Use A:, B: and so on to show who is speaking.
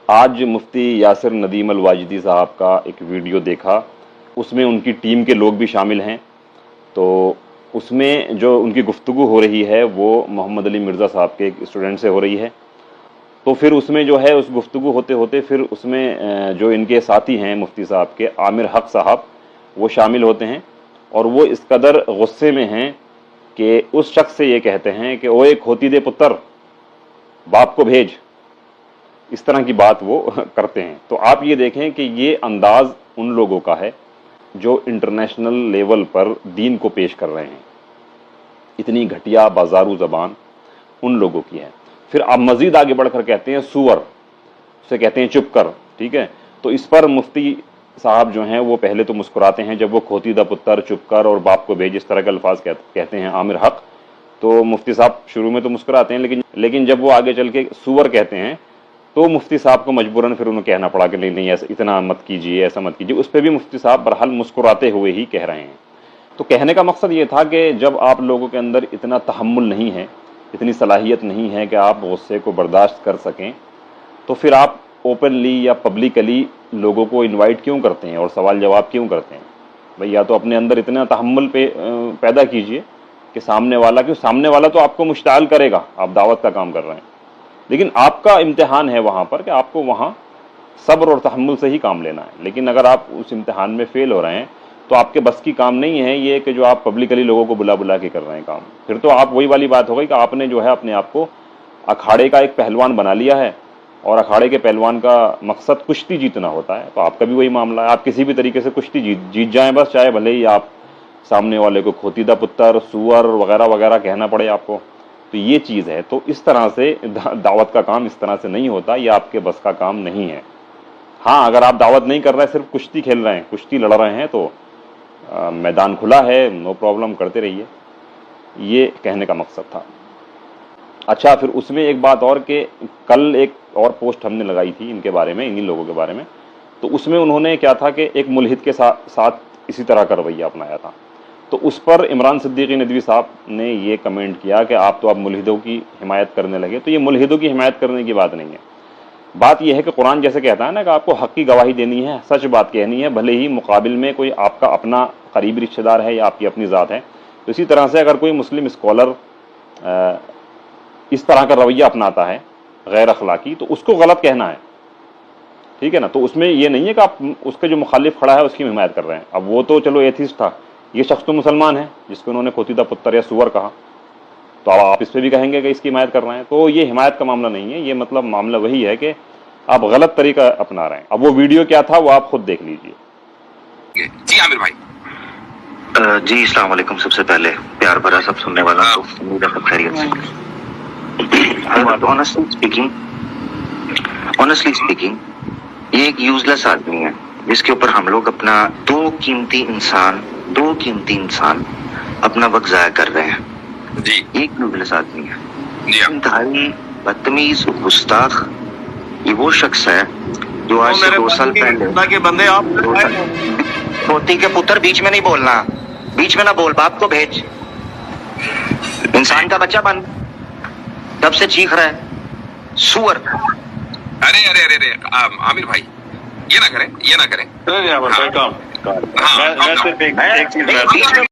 A: آج مفتی یاسر ندیم الواجدی صاحب کا ایک ویڈیو دیکھا، اس میں ان کی ٹیم کے لوگ بھی شامل ہیں. تو اس میں جو ان کی گفتگو ہو رہی ہے وہ محمد علی مرزا صاحب کے ایک اسٹوڈنٹ سے ہو رہی ہے. تو پھر اس میں جو ہے اس گفتگو ہوتے ہوتے پھر اس میں جو ان کے ساتھی ہیں مفتی صاحب کے عامر حق صاحب وہ شامل ہوتے ہیں، اور وہ اس قدر غصے میں ہیں کہ اس شخص سے یہ کہتے ہیں کہ اوے کھوتی دے پتر باپ کو بھیج. اس طرح کی بات وہ کرتے ہیں. تو آپ یہ دیکھیں کہ یہ انداز ان لوگوں کا ہے جو انٹرنیشنل لیول پر دین کو پیش کر رہے ہیں. اتنی گھٹیا بازارو زبان ان لوگوں کی ہے. پھر آپ مزید آگے بڑھ کر کہتے ہیں سور، اسے کہتے ہیں چپ کر. ٹھیک ہے، تو اس پر مفتی صاحب جو ہیں وہ پہلے تو مسکراتے ہیں جب وہ کھوتی دا پتر، چپ کر اور باپ کو بھیج اس طرح کے الفاظ کہتے ہیں عامر حق. تو مفتی صاحب شروع میں تو مسکراتے ہیں، لیکن جب وہ آگے چل کے سور کہتے ہیں تو مفتی صاحب کو مجبوراً پھر انہیں کہنا پڑا کہ نہیں ایسا اتنا مت کیجیے، ایسا مت کیجیے. اس پہ بھی مفتی صاحب بہرحال مسکراتے ہوئے ہی کہہ رہے ہیں. تو کہنے کا مقصد یہ تھا کہ جب آپ لوگوں کے اندر اتنا تحمل نہیں ہے، اتنی صلاحیت نہیں ہے کہ آپ غصے کو برداشت کر سکیں، تو پھر آپ اوپنلی یا پبلکلی لوگوں کو انوائٹ کیوں کرتے ہیں اور سوال جواب کیوں کرتے ہیں؟ بھئی یا تو اپنے اندر اتنا تحمل پیدا کیجئے کہ سامنے والا تو آپ کو مشتعل کرے گا، آپ دعوت کا کام کر رہے ہیں، لیکن آپ کا امتحان ہے وہاں پر کہ آپ کو وہاں صبر اور تحمل سے ہی کام لینا ہے. لیکن اگر آپ اس امتحان میں فیل ہو رہے ہیں تو آپ کے بس کی کام نہیں ہے یہ کہ جو آپ پبلکلی لوگوں کو بلا بلا کے کر رہے ہیں کام. پھر تو آپ وہی والی بات ہو گئی کہ آپ نے جو ہے اپنے آپ کو اکھاڑے کا ایک پہلوان بنا لیا ہے، اور اکھاڑے کے پہلوان کا مقصد کشتی جیتنا ہوتا ہے. تو آپ کا بھی وہی معاملہ ہے، آپ کسی بھی طریقے سے کشتی جیت جائیں بس، چاہے بھلے ہی آپ سامنے والے کو کھوتیدہ پتر، سور وغیرہ وغیرہ کہنا پڑے آپ کو. تو یہ چیز ہے. تو اس طرح سے دعوت کا کام اس طرح سے نہیں ہوتا، یہ آپ کے بس کا کام نہیں ہے. ہاں اگر آپ دعوت نہیں کر رہے، صرف کشتی کھیل رہے ہیں، کشتی لڑ رہے ہیں، تو میدان کھلا ہے، نو پرابلم، کرتے رہیے. یہ کہنے کا مقصد تھا. اچھا، پھر اس میں ایک بات اور کہ کل ایک اور پوسٹ ہم نے لگائی تھی ان کے بارے میں، انہی لوگوں کے بارے میں. تو اس میں انہوں نے کیا تھا کہ ایک ملحد کے ساتھ اسی طرح کا رویہ اپنایا تھا. تو اس پر عمران صدیقی ندوی صاحب نے یہ کمنٹ کیا کہ آپ تو اب ملحدوں کی حمایت کرنے لگے. تو یہ ملحدوں کی حمایت کرنے کی بات نہیں ہے. بات یہ ہے کہ قرآن جیسے کہتا ہے نا کہ آپ کو حق کی گواہی دینی ہے، سچ بات کہنی ہے، بھلے ہی مقابل میں کوئی آپ کا اپنا قریبی رشتہ دار ہے یا آپ کی اپنی ذات ہے. تو اسی طرح سے اگر کوئی مسلم اسکالر اس طرح کا رویہ اپناتا ہے غیر اخلاقی، تو اس کو غلط کہنا ہے. ٹھیک ہے نا. تو اس میں یہ نہیں ہے کہ آپ اس کے جو مخالف کھڑا ہے اس کی حمایت کر رہے ہیں. اب وہ تو چلو ایتھیسٹ تھا، یہ شخص تو مسلمان ہے جس کو انہوں نے کھوتیدہ پتر یا سور کہا، تو اب آپ اس پہ بھی کہیں گے کہ اس کی حمایت کر رہے ہیں. تو یہ حمایت کا معاملہ نہیں ہے، یہ مطلب معاملہ وہی ہے کہ آپ غلط طریقہ اپنا رہے ہیں. اب وہ ویڈیو کیا تھا وہ آپ خود دیکھ لیجئے.
B: جی عامر بھائی.
C: جی السلام علیکم. سب سے پہلے پیار بھرا سب سننے والا کو امید ہے سب خیریت سے. آنیسٹلی اسپیکنگ یہ ایک یوز لیس آدمی ہے جس کے اوپر ہم لوگ اپنا دو قیمتی انسان اپنا وقت ضائع کر رہے ہیں.
B: جی
C: ایک یوز لیس آدمی ہے،
B: جی
C: انتہائی بدتمیز گستاخ. یہ وہ شخص ہے جو آج سے 2 سال پہلے
B: کے بندے آپ
C: کھوتی کے پتر بیچ میں نہیں بولنا، بیچ میں نہ بول، باپ کو بھیج. انسان کا بچہ بن، تب سے چیخ رہا ہے سور.
B: ارے عامر بھائی یہ نہ کریں.
C: بیچ میں